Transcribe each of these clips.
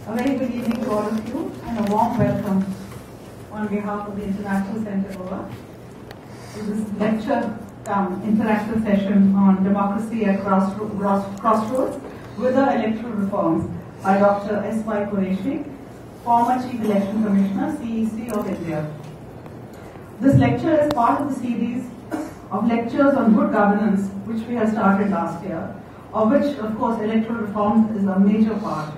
A very good evening to all of you and a warm welcome on behalf of the International Centre Goa to this lecture interactive session on democracy at Crossroads, Whither Electoral Reforms by Dr. S.Y. Quraishi, former Chief Election Commissioner, CEC of India. This lecture is part of the series of lectures on good governance which we have started last year, of which, of course, electoral reforms is a major part.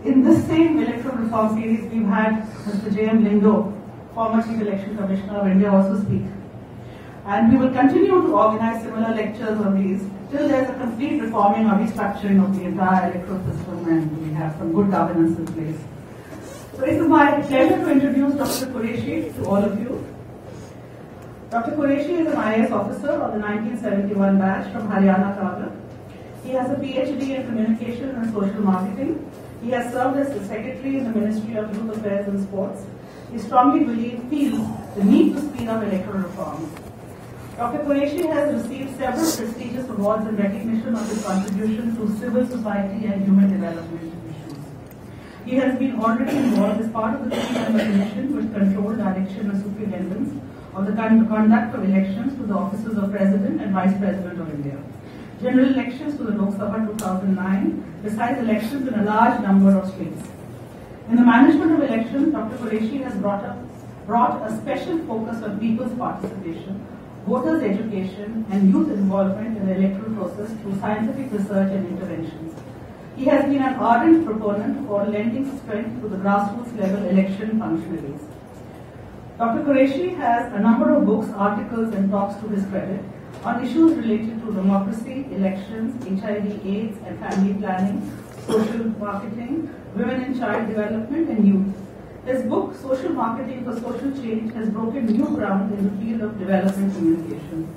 In this same electoral reform series, we've had Mr. J.M. Lindo, former Chief Election Commissioner of India, also speak. And we will continue to organize similar lectures on these till there's a complete reforming or restructuring of the entire electoral system and we have some good governance in place. So it is my pleasure to introduce Dr. Quraishi to all of you. Dr. Quraishi is an IAS officer of the 1971 batch from Haryana Kagra. He has a PhD in Communication and Social Marketing. He has served as the Secretary in the Ministry of Youth Affairs and Sports. He strongly feels the need to speed up electoral reforms. Dr. Quraishi has received several prestigious awards in recognition of his contribution to civil society and human development issues. He has been already involved as part of the three-member commission which controlled direction and superintendence of the conduct of elections to the offices of President and Vice President of India, general elections to the Lok Sabha 2009, besides elections in a large number of states. In the management of elections, Dr. Quraishi has brought a special focus on people's participation, voters' education, and youth involvement in the electoral process through scientific research and interventions. He has been an ardent proponent for lending strength to the grassroots level election functionaries. Dr. Quraishi has a number of books, articles, and talks to his credit on issues related to democracy, elections, HIV/AIDS and family planning, social marketing, women and child development, and youth. His book, Social Marketing for Social Change, has broken new ground in the field of development communication.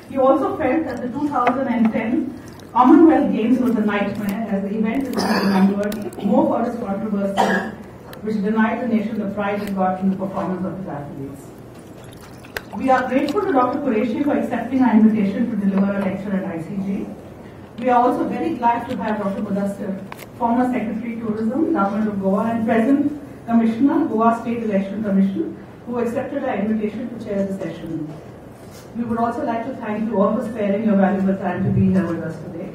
He also felt that the 2010 Commonwealth Games was a nightmare as the event is remembered more for its controversy, which denied the nation the pride it got in the performance of its athletes. We are grateful to Dr. Quraishi for accepting our invitation to deliver a lecture at ICG. We are also very glad to have Dr. Mudassir, former Secretary Tourism, Government of Goa, and present Commissioner, Goa State Election Commission, who accepted our invitation to chair the session. We would also like to thank you all for sparing your valuable time to be here with us today.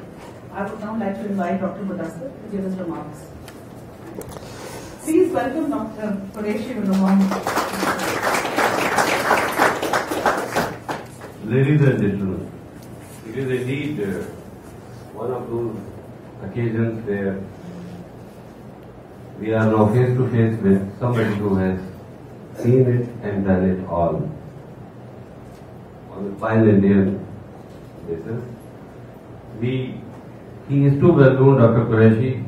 I would now like to invite Dr. Mudassir to give his remarks. Please welcome Dr. Quraishi with a warm Ladies and gentlemen, it is indeed one of those occasions where we are now face to face with somebody who has seen it and done it all on a pan-Indian basis. He is too well known, Dr. Quraishi,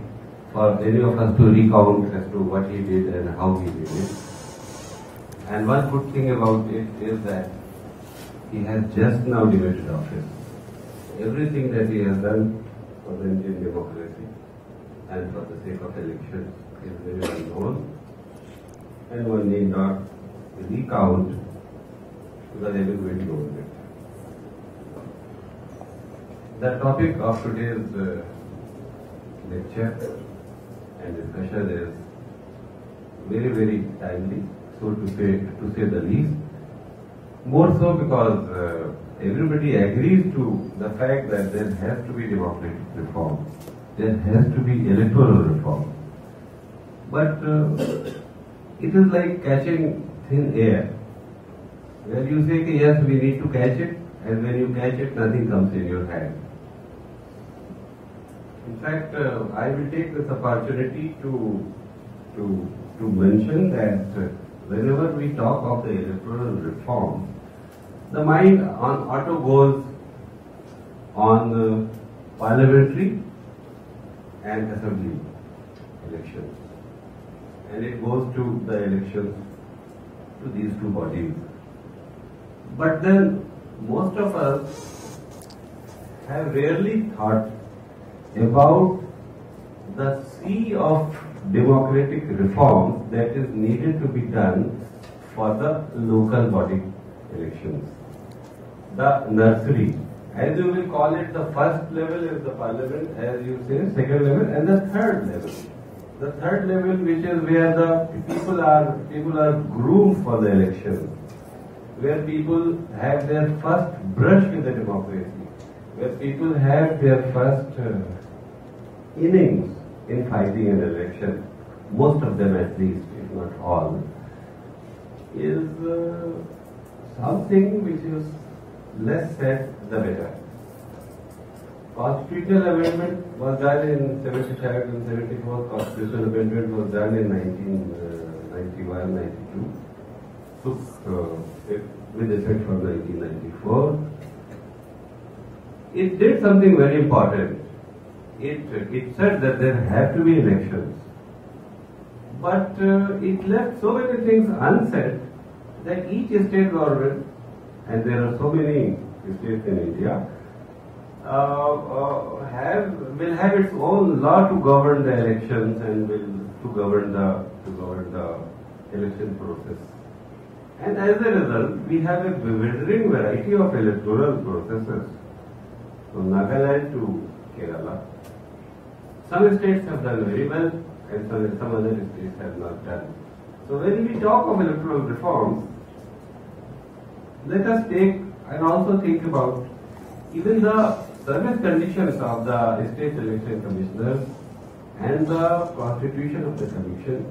for any of us to recount as to what he did and how he did it. And one good thing about it is that he has just now devoted office. Everything that he has done for the Indian democracy and for the sake of elections is very well known, and one need not recount because everybody knows it. The topic of today's lecture and discussion is very, very timely, so to say the least. More so because everybody agrees to the fact that there has to be democratic reform, there has to be electoral reform. But it is like catching thin air, where you say, yes, we need to catch it, and when you catch it, nothing comes in your hand. In fact, I will take this opportunity to mention that whenever we talk of the electoral reform, the mind auto goes on parliamentary and assembly elections, and it goes to the elections to these two bodies. But then most of us have rarely thought about the sea of democratic reform that is needed to be done for the local body elections. The nursery, as you will call it, the first level is the parliament, as you say, second level, and the third level The third level, which is where the people are groomed for the election, where people have their first brush with the democracy, where people have their first innings in fighting an election, most of them at least, if not all, is something which is less said the better. Constitutional amendment was done in 75 and 74. Constitutional amendment was done in 1991, 92. Took with effect from 1994. It did something very important. It said that there have to be elections, but it left so many things unsaid that each state government, and there are so many states in India, will have its own law to govern the elections and to govern the election process. And as a result, we have a bewildering variety of electoral processes, from Nagaland to Kerala. Some states have done very well, and some other states have not done. So when we talk of electoral reforms, let us take and also think about even the service conditions of the state election commissioners and the constitution of the commission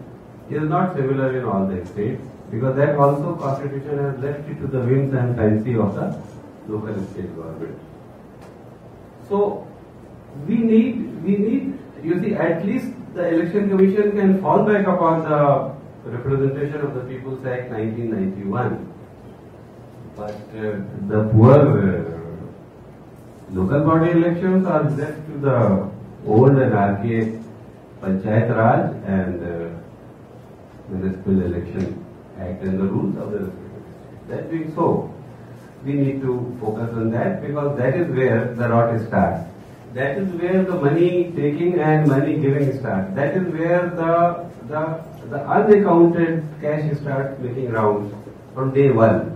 is not similar in all the states, because that also constitution has left it to the whims and fancy of the local state government. So we need, you see, at least the election commission can fall back upon the Representation of the People's Act 1991. But the poor local body elections are left to the old and archaic Panchayat Raj and Municipal Election Act and the rules of the respective state. That being so, we need to focus on that, because that is where the rot starts. That is where the money taking and money giving starts. That is where the unaccounted cash starts making rounds from day one.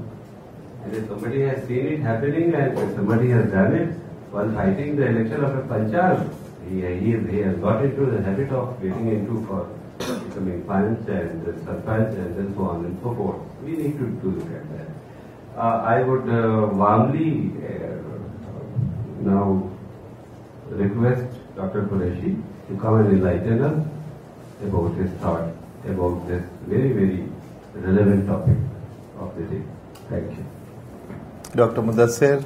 And if somebody has seen it happening and if somebody has done it while fighting the election of a panchayat, he has got into the habit of getting into for becoming panch and sarpanch and so on and so forth. We need to look at that. I would warmly now request Dr. Quraishi to come and enlighten us about his thought about this very, very relevant topic of the day. Thank you. Dr. Mudassir,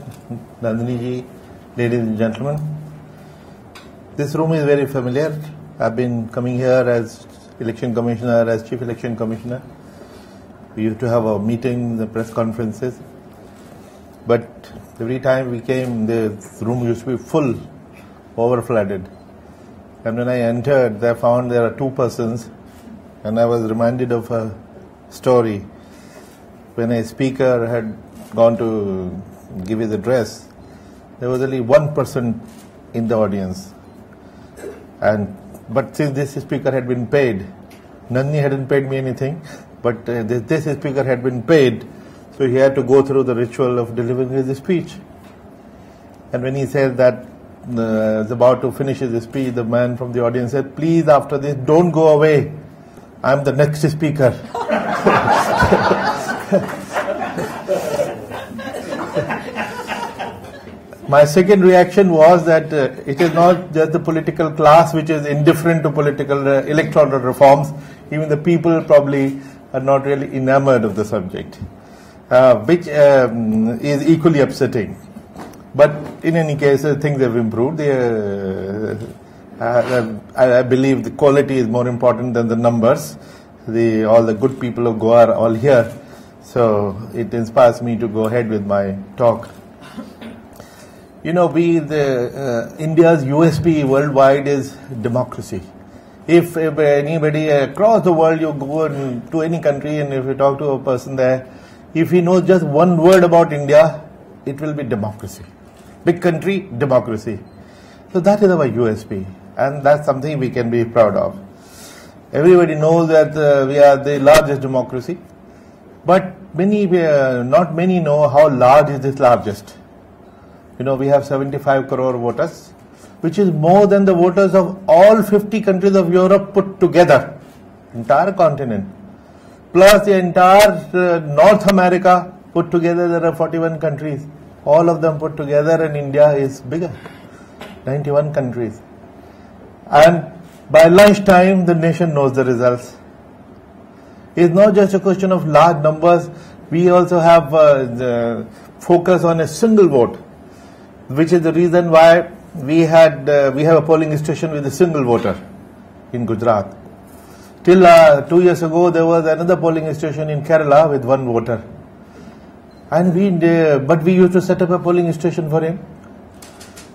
Nandini ji, ladies and gentlemen, this room is very familiar. I've been coming here as election commissioner, as chief election commissioner. We used to have our meetings, the press conferences, but every time we came, the room used to be full, over-flooded. And when I entered, I found there are two persons, and I was reminded of a story. When a speaker had gone to give his address, there was only one person in the audience. But since this speaker had been paid, Nandini hadn't paid me anything, but this speaker had been paid, so he had to go through the ritual of delivering his speech. And when he said that was about to finish his speech, the man from the audience said, "Please, after this, don't go away. I'm the next speaker." My second reaction was that it is not just the political class which is indifferent to political electoral reforms. Even the people probably are not really enamored of the subject, which is equally upsetting. But in any case, things have improved. I believe the quality is more important than the numbers. All the good people of Goa are all here. So it inspires me to go ahead with my talk. You know, India's USP worldwide is democracy. If anybody across the world, you go to any country and if you talk to a person there, if he knows just one word about India, it will be democracy. Big country, democracy. So that is our USP, and that's something we can be proud of. Everybody knows that we are the largest democracy, but not many know how large is this largest. You know, we have 75 crore voters, which is more than the voters of all 50 countries of Europe put together, entire continent, plus the entire North America put together. There are 41 countries, all of them put together, and India is bigger, 91 countries. And by lunchtime, the nation knows the results. It's not just a question of large numbers. We also have the focus on a single vote, which is the reason why we have a polling station with a single voter in Gujarat. Till 2 years ago, there was another polling station in Kerala with one voter, and but we used to set up a polling station for him.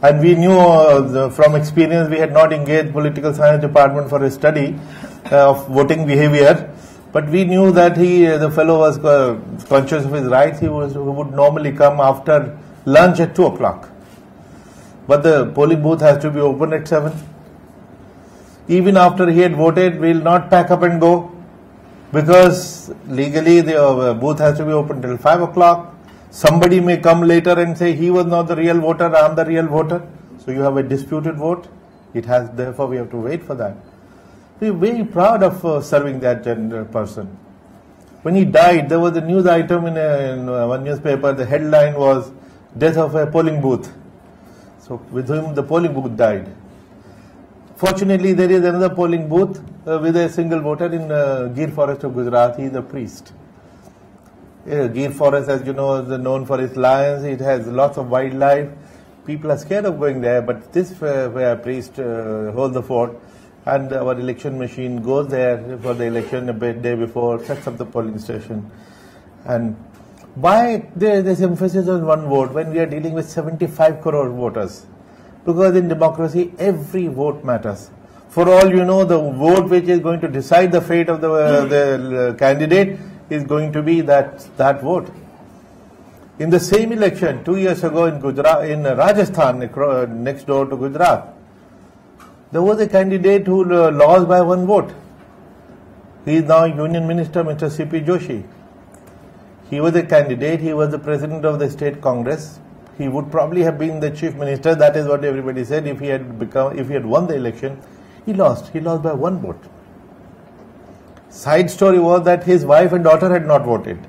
And we knew from experience, we had not engaged political science department for a study of voting behavior. But we knew that the fellow was conscious of his rights. He would normally come after lunch at 2 o'clock. But the polling booth has to be open at 7. Even after he had voted, we will not pack up and go, because legally the booth has to be open till 5 o'clock. Somebody may come later and say he was not the real voter, I am the real voter. So you have a disputed vote. Therefore we have to wait for that. We are very proud of serving that person. When he died, there was a news item in one newspaper. The headline was "Death of a polling booth." So with him, the polling booth died. Fortunately, there is another polling booth with a single voter in Gir Forest of Gujarat. He is a priest. Gir Forest, as you know, is known for its lions. It has lots of wildlife. People are scared of going there, but this priest holds the fort. And our election machine goes there for the election a day before, sets up the polling station. And why there is emphasis on one vote when we are dealing with 75 crore voters? Because in democracy, every vote matters. For all you know, the vote which is going to decide the fate of the candidate is going to be that vote. In the same election, 2 years ago in Rajasthan, next door to Gujarat, there was a candidate who lost by one vote. He is now Union Minister, Mr. C.P. Joshi. He was a candidate, he was the President of the State Congress. He would probably have been the Chief Minister, that is what everybody said, if he had won the election. He lost by one vote. Side story was that his wife and daughter had not voted.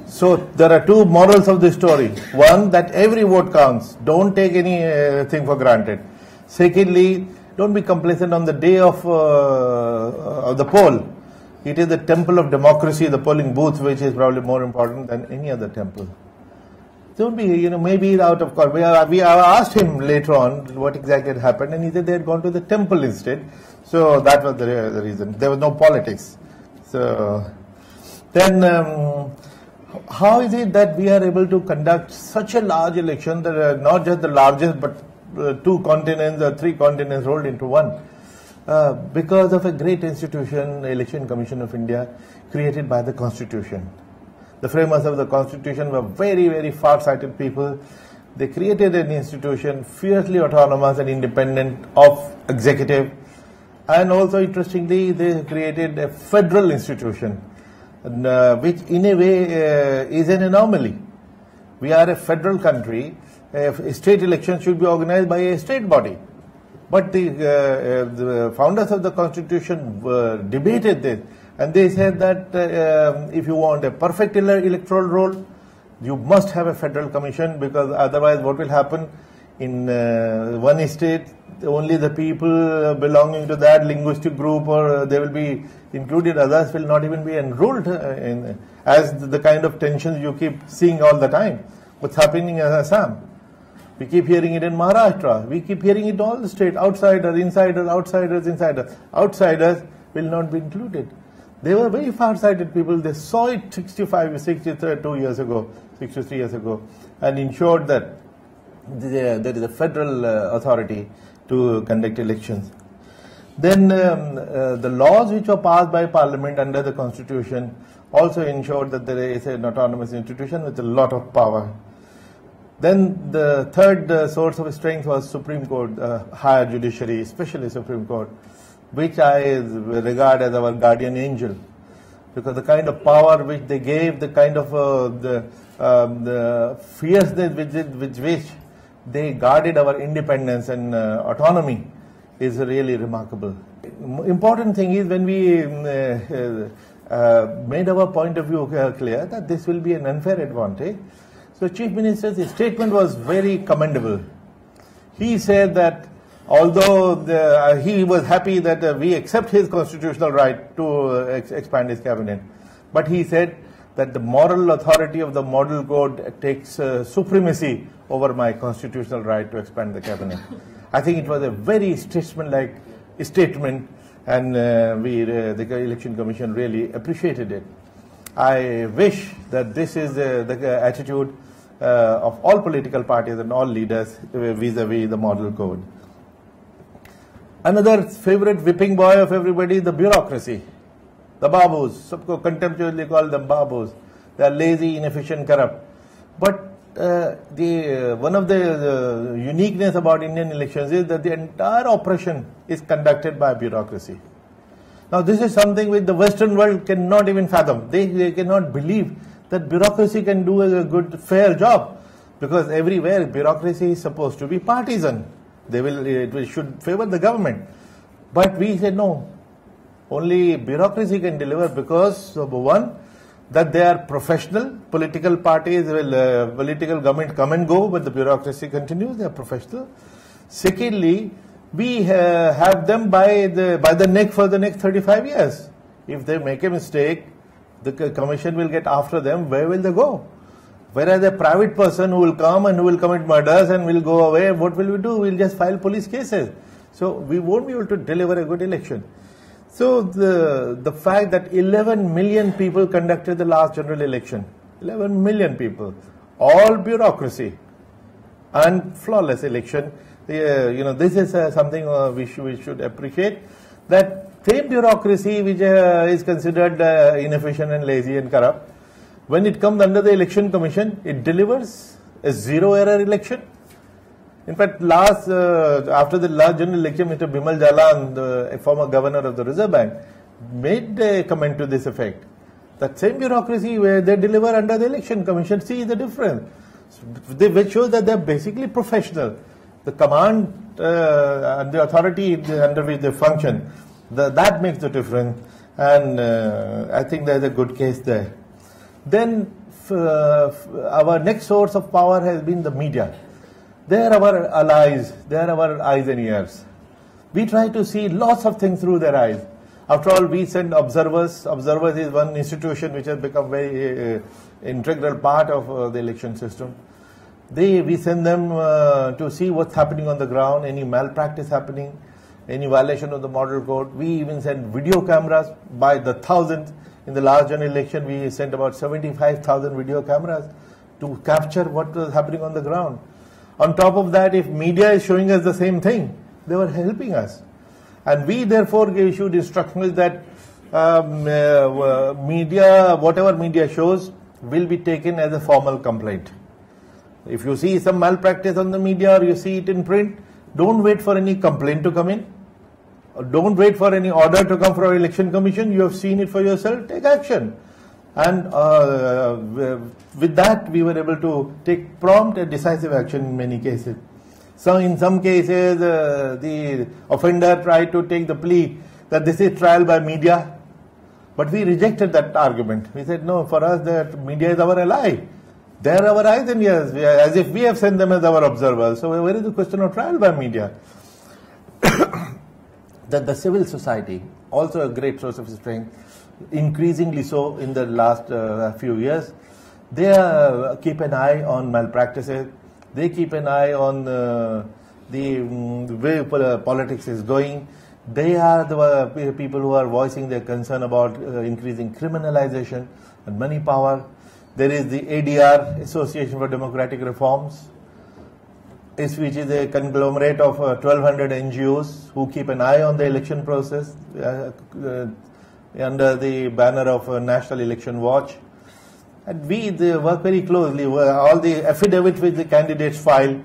So there are two morals of this story. One, that every vote counts. Don't take anything for granted. Secondly, don't be complacent on the day of the poll. It is the temple of democracy, the polling booth, which is probably more important than any other temple. Don't be, maybe out of course. We asked him later on what exactly had happened, and he said they had gone to the temple instead. So that was the reason. There was no politics. So then, how is it that we are able to conduct such a large election that are not just the largest, but 2 continents or 3 continents rolled into one? Because of a great institution, Election Commission of India, created by the Constitution. The framers of the Constitution were very, very far-sighted people. They created an institution fiercely autonomous and independent of executive. And also, interestingly, they created a federal institution, which in a way is an anomaly. We are a federal country. State elections should be organized by a state body. But the founders of the Constitution debated this, and they said that if you want a perfect electoral roll, you must have a federal commission, because otherwise what will happen in one state, only the people belonging to that linguistic group or they will be included, others will not even be enrolled as the kind of tensions you keep seeing all the time. What's happening in Assam? We keep hearing it in Maharashtra. We keep hearing it in all the states. Outsiders, insiders, outsiders, insiders. Outsiders will not be included. They were very far-sighted people. They saw it 63 years ago, and ensured that there is a federal authority to conduct elections. Then the laws which were passed by Parliament under the Constitution also ensured that there is an autonomous institution with a lot of power. Then the third source of strength was Supreme Court, higher judiciary, especially Supreme Court, which I regard as our guardian angel, because the kind of power which they gave, the kind of the fierceness with which they guarded our independence and autonomy is really remarkable. Important thing is when we made our point of view clear that this will be an unfair advantage. So Chief Minister's statement was very commendable. He said that although he was happy that we accept his constitutional right to expand his cabinet, but he said that the moral authority of the model code takes supremacy over my constitutional right to expand the cabinet. I think it was a very statesmanlike statement, and the Election Commission really appreciated it. I wish that this is the attitude of all political parties and all leaders vis-a-vis the model code. Another favorite whipping boy of everybody is the bureaucracy. The babus, सबको contemptuously call them babus. They are lazy, inefficient, corrupt. But one of the uniqueness about Indian elections is that the entire operation is conducted by bureaucracy. Now this is something which the Western world cannot even fathom. They cannot believe that bureaucracy can do a good, fair job, because everywhere bureaucracy is supposed to be partisan. It should favor the government. But we said no. Only bureaucracy can deliver because, number one, that they are professional. Political parties will, political government come and go, but the bureaucracy continues. They are professional. Secondly, we have them by the neck for the next 35 years. If they make a mistake, the commission will get after them. Where will they go? Whereas a private person who will come and who will commit murders and will go away, what will we do? We'll just file police cases. So we won't be able to deliver a good election. So the fact that 11 million people conducted the last general election, 11 million people, all bureaucracy and flawless election, this is something we should appreciate. That same bureaucracy which is considered inefficient and lazy and corrupt, when it comes under the Election Commission, it delivers a zero-error election. In fact, after the last general election, Mr. Bimal Jalan, a former governor of the Reserve Bank, made a comment to this effect. That same bureaucracy where they deliver under the Election Commission, see the difference. Which shows that they are basically professional. The command and the authority under which they function, that makes the difference. And I think there is a good case there. Then our next source of power has been the media. They are our allies, they are our eyes and ears. We try to see lots of things through their eyes. After all, we send observers. Observers is one institution which has become very integral part of the election system. We send them to see what's happening on the ground, any malpractice happening, any violation of the model code. We even send video cameras by the thousands. In the last general election, we sent about 75,000 video cameras to capture what was happening on the ground. On top of that, if media is showing us the same thing, they were helping us. And we therefore issued instructions that whatever media shows will be taken as a formal complaint. If you see some malpractice on the media or you see it in print, don't wait for any complaint to come in. Don't wait for any order to come from our Election Commission. You have seen it for yourself, take action. And with that, we were able to take prompt and decisive action in many cases. So in some cases, the offender tried to take the plea that this is trial by media. But we rejected that argument. We said, no, for us, the media is our ally. They are our eyes and ears, as if we have sent them as our observers. So where is the question of trial by media? That the civil society, also a great source of strength, increasingly so in the last few years, they keep an eye on malpractices. They keep an eye on the way politics is going. They are the people who are voicing their concern about increasing criminalization and money power. There is the ADR, Association for Democratic Reforms, which is a conglomerate of 1,200 NGOs who keep an eye on the election process under the banner of National Election Watch. And they work very closely. All the affidavits which the candidates file,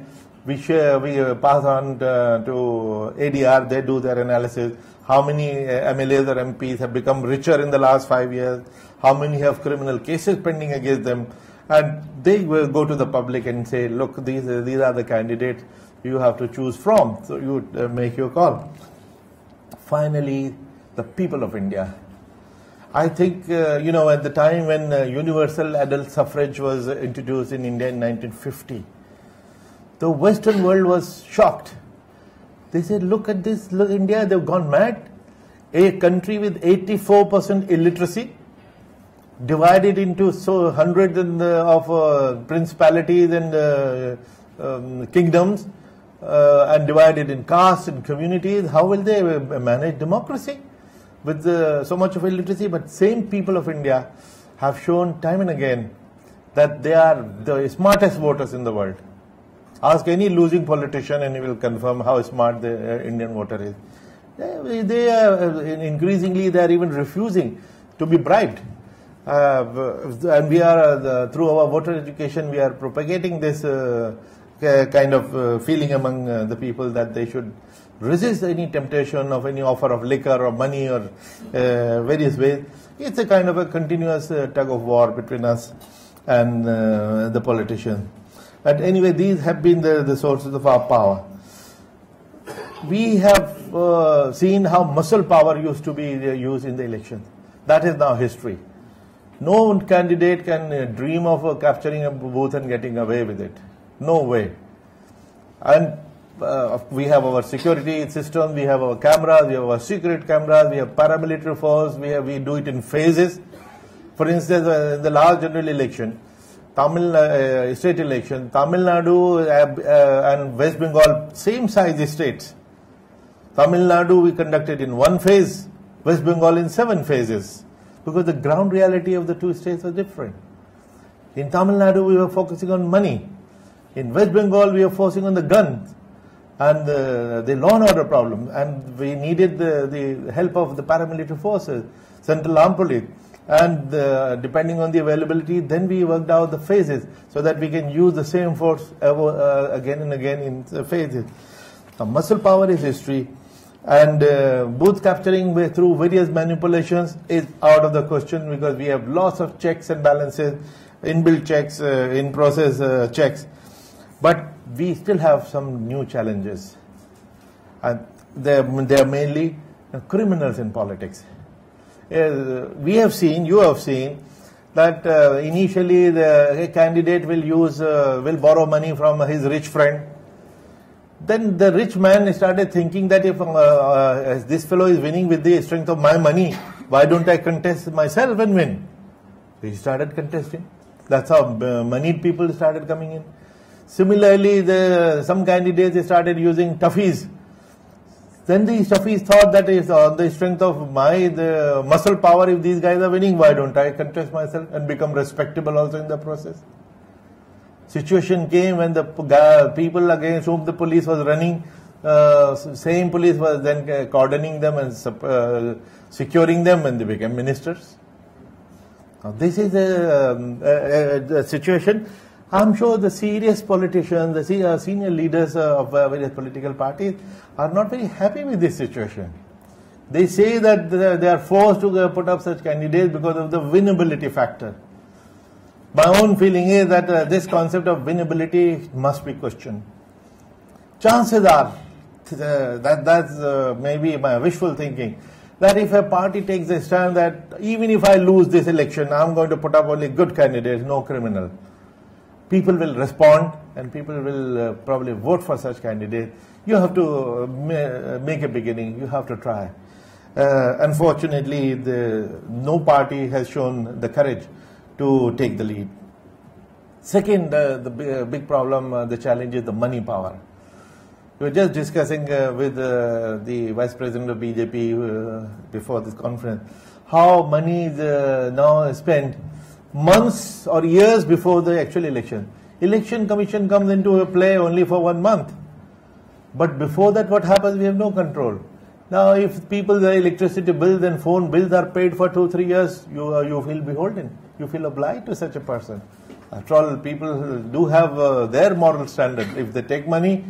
we pass on to ADR. They do their analysis. How many MLAs or MPs have become richer in the last 5 years? How many have criminal cases pending against them? And they will go to the public and say, look, these are the candidates you have to choose from. So you make your call. Finally, the people of India. I think, at the time when universal adult suffrage was introduced in India in 1950, the Western world was shocked. They said, look at this, look, India, they've gone mad. A country with 84% illiteracy, divided into hundreds of principalities and kingdoms, and divided in castes and communities. How will they manage democracy with so much of illiteracy? But same people of India have shown time and again that they are the smartest voters in the world. Ask any losing politician and he will confirm how smart the Indian voter is. They are increasingly, they are even refusing to be bribed. And we are, through our voter education, we are propagating this kind of feeling among the people that they should resist any temptation of any offer of liquor or money or various ways. It's a kind of a continuous tug of war between us and the politicians. But anyway, these have been the sources of our power. We have seen how muscle power used to be used in the elections. That is now history. No candidate can dream of capturing a booth and getting away with it. No way. And we have our security system, we have our cameras, we have our secret cameras, we have paramilitary force, we do it in phases. For instance, in the last general election, state election, Tamil Nadu and West Bengal, same size states. Tamil Nadu we conducted in one phase, West Bengal in 7 phases, because the ground reality of the two states was different. In Tamil Nadu we were focusing on money. In West Bengal we were focusing on the guns and the law and order problem, and we needed the help of the paramilitary forces, Central Armed Police. And depending on the availability, then we worked out the phases so that we can use the same force again and again in the phases. Now, muscle power is history, and booth capturing through various manipulations is out of the question, because we have lots of checks and balances, inbuilt checks, in-process checks. But we still have some new challenges. And they are mainly criminals in politics. We have seen, you have seen, that initially the candidate will borrow money from his rich friend. Then the rich man started thinking that if this fellow is winning with the strength of my money, why don't I contest myself and win? So he started contesting. That's how moneyed people started coming in. Similarly, some candidates started using toughies. Then these toughies thought that is on the strength of the muscle power, if these guys are winning, why don't I contest myself and become respectable also in the process? Situation came when the people against whom the police was running, same police was then cordoning them and securing them, and they became ministers. Now this is a situation. I'm sure the serious politicians, the senior leaders of various political parties are not very happy with this situation. They say that they are forced to put up such candidates because of the winnability factor. My own feeling is that this concept of winnability must be questioned. Chances are, that's maybe my wishful thinking, that if a party takes a stand that even if I lose this election, I'm going to put up only good candidates, no criminal, people will respond and people will probably vote for such candidates. You have to make a beginning, you have to try. Unfortunately, no party has shown the courage to take the lead. Second, the big problem, the challenge is the money power. We were just discussing with the Vice President of BJP before this conference, how money is now spent months or years before the actual election. Election Commission comes into play only for 1 month. But before that, what happens? We have no control. Now, if people's electricity bills and phone bills are paid for 2-3 years, you feel beholden. You feel obliged to such a person. After all, people do have their moral standard. If they take money,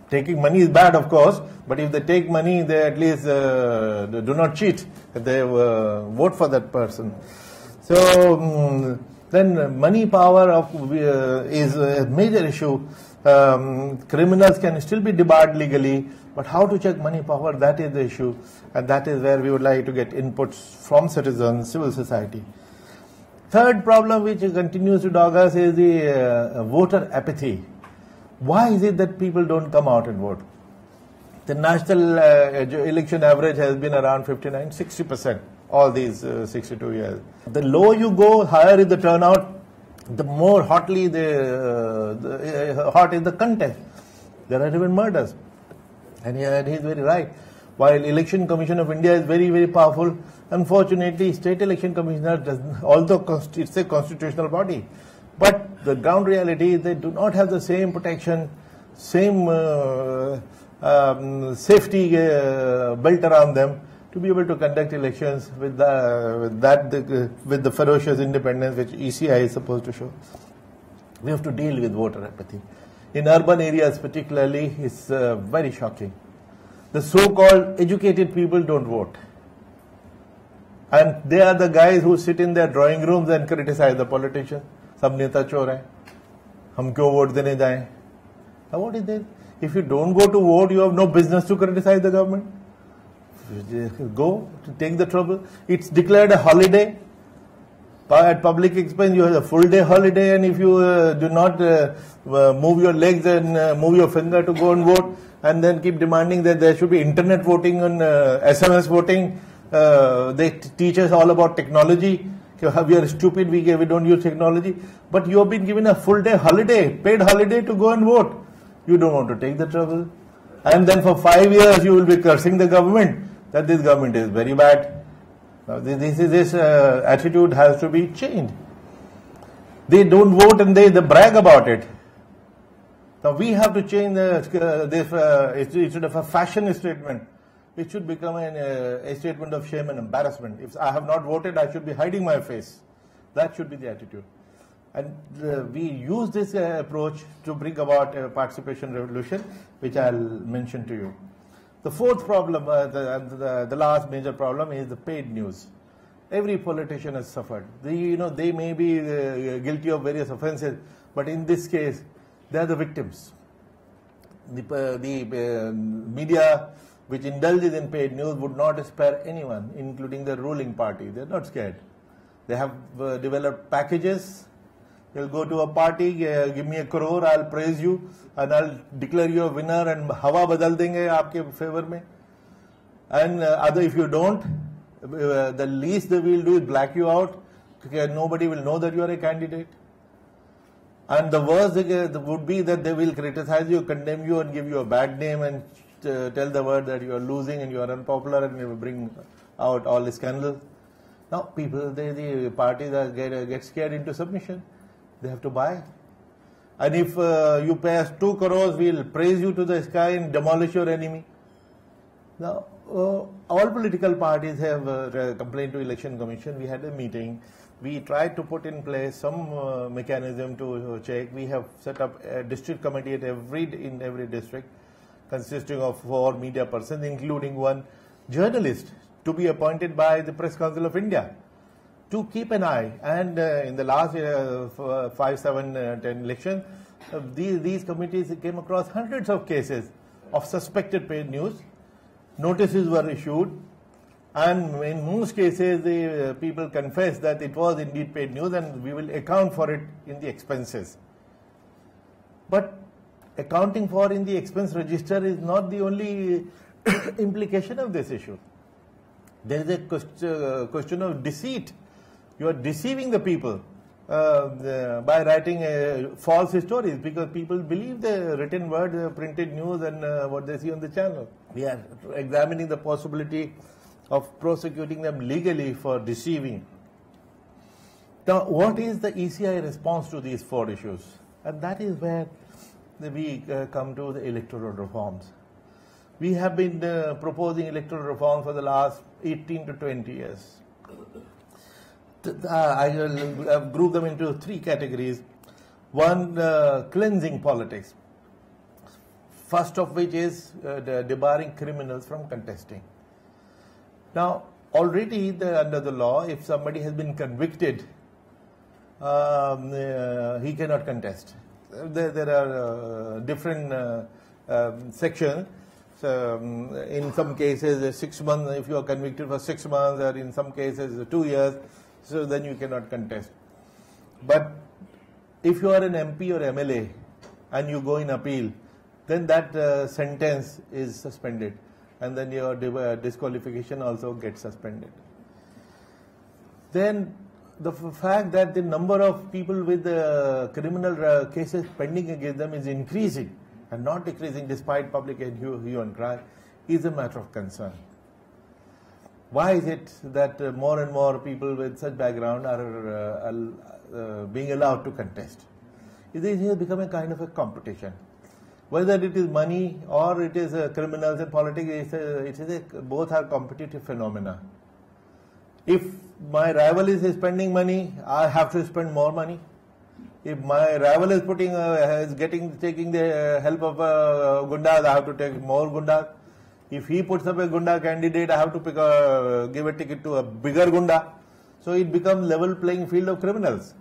taking money is bad, of course, but if they take money, they at least do not cheat. They vote for that person. So, then money power is a major issue. Criminals can still be debarred legally, but how to check money power, that is the issue, and that is where we would like to get inputs from citizens, civil society. Third problem which continues to dog us is the voter apathy. Why is it that people don't come out and vote? The national election average has been around 59-60% all these 62 years. The lower you go, higher is the turnout, the more hotly hot is the contest. There are even murders. And he is very right. While Election Commission of India is very, very powerful, unfortunately, State Election Commissioner doesn't, although it's a constitutional body, but the ground reality is they do not have the same protection, same safety built around them to be able to conduct elections with the ferocious independence which ECI is supposed to show. We have to deal with voter apathy. In urban areas particularly, it's very shocking. The so-called educated people don't vote. And they are the guys who sit in their drawing rooms and criticize the politicians. Sab neta chor hai. Hum kyo vote dene jaye? Now what is this? If you don't go to vote, you have no business to criticize the government. Go to take the trouble. It's declared a holiday. At public expense, you have a full day holiday, and if you do not move your legs and move your finger to go and vote, and then keep demanding that there should be internet voting and SMS voting, they teach us all about technology. We are stupid, we don't use technology. But you have been given a full day holiday, paid holiday to go and vote. You don't want to take the trouble. And then for 5 years you will be cursing the government, that this government is very bad. Now this attitude has to be changed. They don't vote and they brag about it. Now we have to change instead of a fashion statement, it should become a statement of shame and embarrassment. If I have not voted, I should be hiding my face. That should be the attitude. And we use this approach to bring about a participation revolution, which I'll mention to you. The fourth problem, the last major problem, is the paid news. Every politician has suffered. They may be guilty of various offences, but in this case, they are the victims. The media which indulges in paid news would not spare anyone, including the ruling party. They are not scared. They have developed packages. They'll go to a party, give me 1 crore, I'll praise you, and I'll declare you a winner, and hawa badal denge aapke favor mein. And if you don't, the least they will do is black you out. Nobody will know that you are a candidate. And the worst would be that they will criticize you, condemn you, and give you a bad name, and tell the world that you are losing and you are unpopular, and you will bring out all the scandals. Now people, the parties get scared into submission. They have to buy. And if you pay us 2 crores, we'll praise you to the sky and demolish your enemy. Now, all political parties have complained to Election Commission. We had a meeting. We tried to put in place some mechanism to check. We have set up a district committee in every district, consisting of 4 media persons, including 1 journalist, to be appointed by the Press Council of India, to keep an eye. And in the last 5, 7, 10 elections, these committees came across hundreds of cases of suspected paid news. Notices were issued, and in most cases the people confessed that it was indeed paid news, and we will account for it in the expenses. But accounting for in the expense register is not the only implication of this issue. There is a question of deceit. You are deceiving the people by writing false stories, because people believe the written word, the printed news, and what they see on the channel. We are examining the possibility of prosecuting them legally for deceiving. Now, what is the ECI response to these 4 issues? And that is where we come to the electoral reforms. We have been proposing electoral reform for the last 18 to 20 years. I will group them into 3 categories. One, cleansing politics. First of which is debarring criminals from contesting. Now, already under the law, if somebody has been convicted he cannot contest. There are different sections. So, in some cases 6 months, if you are convicted for 6 months, or in some cases 2 years, so then you cannot contest. But if you are an MP or MLA and you go in appeal, then that sentence is suspended, and then your disqualification also gets suspended. Then the fact that the number of people with criminal cases pending against them is increasing and not decreasing despite public hue and cry is a matter of concern. Why is it that more and more people with such background are being allowed to contest? It has become a kind of a competition. Whether it is money or it is criminals and politics, both are competitive phenomena. If my rival is spending money, I have to spend more money. If my rival is taking the help of gundas, I have to take more gundas. If he puts up a gunda candidate, I have to give a ticket to a bigger gunda. So it becomes level playing field of criminals.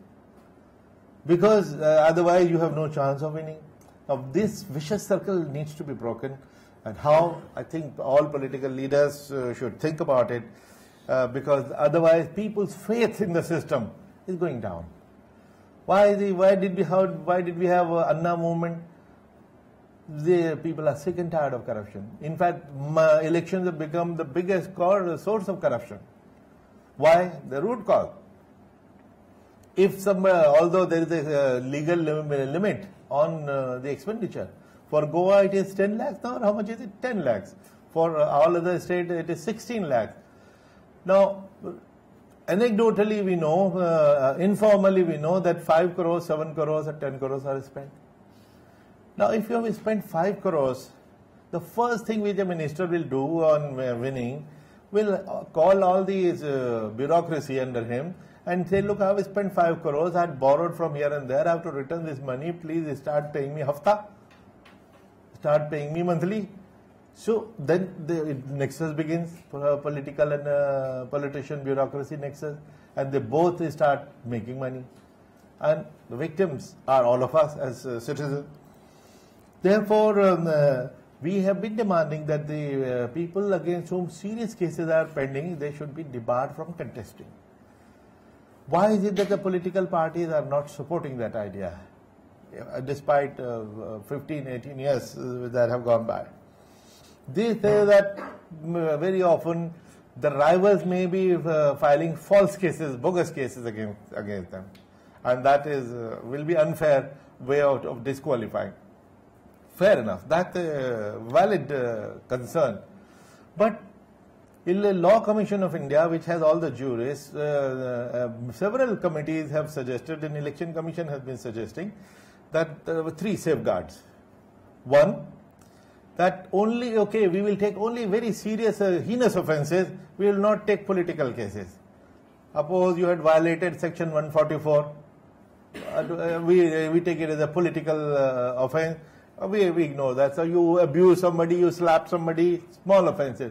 Because otherwise you have no chance of winning. Now this vicious circle needs to be broken, and how I think all political leaders should think about it, because otherwise people's faith in the system is going down. Why did we have Anna movement? The people are sick and tired of corruption. In fact, elections have become the biggest source of corruption. Why? The root cause. If although there is a legal limit on the expenditure, for Goa it is 10 lakhs now. How much is it? 10 lakhs. For all other states it is 16 lakhs. Now, anecdotally we know, informally we know that 5 crores, 7 crores or 10 crores are spent. Now, if you have spent 5 crores, the first thing which a minister will do on winning will call all these bureaucracy under him and say, look, I have spent 5 crores, I had borrowed from here and there, I have to return this money, please start paying me hafta, start paying me monthly. So then the nexus begins, political and politician bureaucracy nexus, and they both start making money. And the victims are all of us as citizens. Therefore, we have been demanding that the people against whom serious cases are pending, they should be debarred from contesting. Why is it that the political parties are not supporting that idea, despite 15, 18 years that have gone by? They say that very often the rivals may be filing false cases, bogus cases against them, and that will be unfair way out of disqualifying. Fair enough, that's a valid concern. But in the Law Commission of India, which has all the jurists, several committees have suggested, and Election Commission has been suggesting, that there were 3 safeguards. One, that only, we will take only very serious, heinous offences, we will not take political cases. Suppose you had violated section 144, we take it as a political offence. We ignore that. So you abuse somebody, you slap somebody, small offences.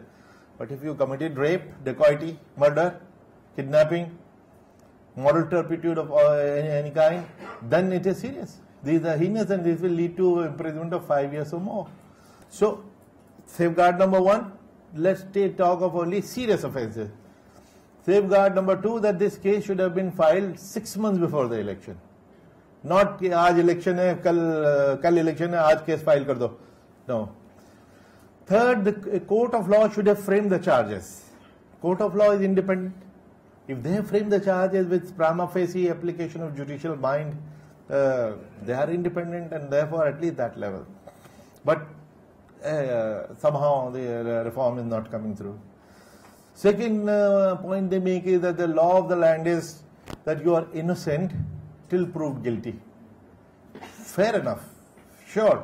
But if you committed rape, dacoity, murder, kidnapping, moral turpitude of any kind, then it is serious. These are heinous and this will lead to imprisonment of 5 years or more. So, safeguard number 1, let's talk of only serious offences. Safeguard number 2, that this case should have been filed 6 months before the election. Not कि आज election है कल election है आज case file कर दो. No. Third, the court of law should have framed the charges. Court of law is independent. If they have framed the charges with prima facie application of judicial mind, they are independent, and therefore at least that level. But somehow the reform is not coming through. Second point they make is that the law of the land is that you are innocent till proved guilty. Fair enough, sure.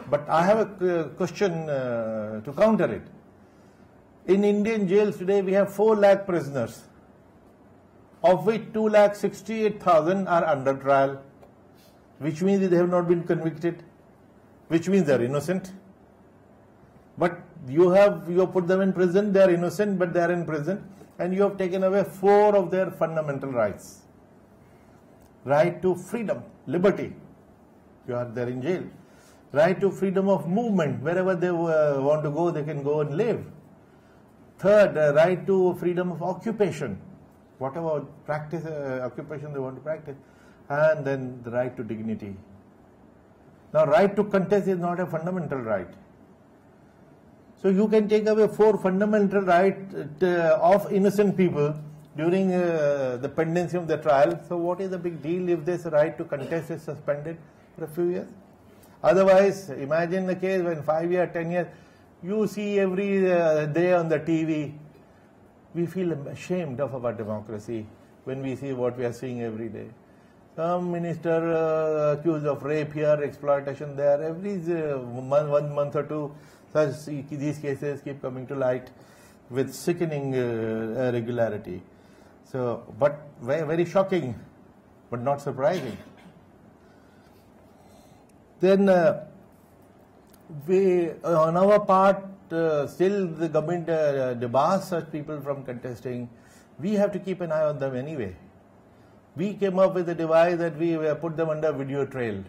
But I have a question to counter it. In Indian jails today, we have 4 lakh prisoners, of which 2,68,000 are under trial, which means they have not been convicted, which means they are innocent. But you put them in prison, they are innocent, but they are in prison, and you have taken away 4 of their fundamental rights. Right to freedom, liberty. You are there in jail. Right to freedom of movement. Wherever they want to go, they can go and live. Third, right to freedom of occupation. Whatever practice, occupation they want to practice. And then the right to dignity. Now, right to contest is not a fundamental right. So you can take away 4 fundamental rights of innocent people during the pendency of the trial. So what is the big deal if this right to contest is suspended for a few years? Otherwise, imagine the case when 5 years, 10 years, you see every day on the TV, we feel ashamed of our democracy when we see what we are seeing every day. Some minister accused of rape here, exploitation there, every 1 month or 2, such these cases keep coming to light with sickening regularity. So, but very, very shocking, but not surprising. Then we, on our part, still the government debars such people from contesting. We have to keep an eye on them anyway. We came up with a device that we put them under video trail.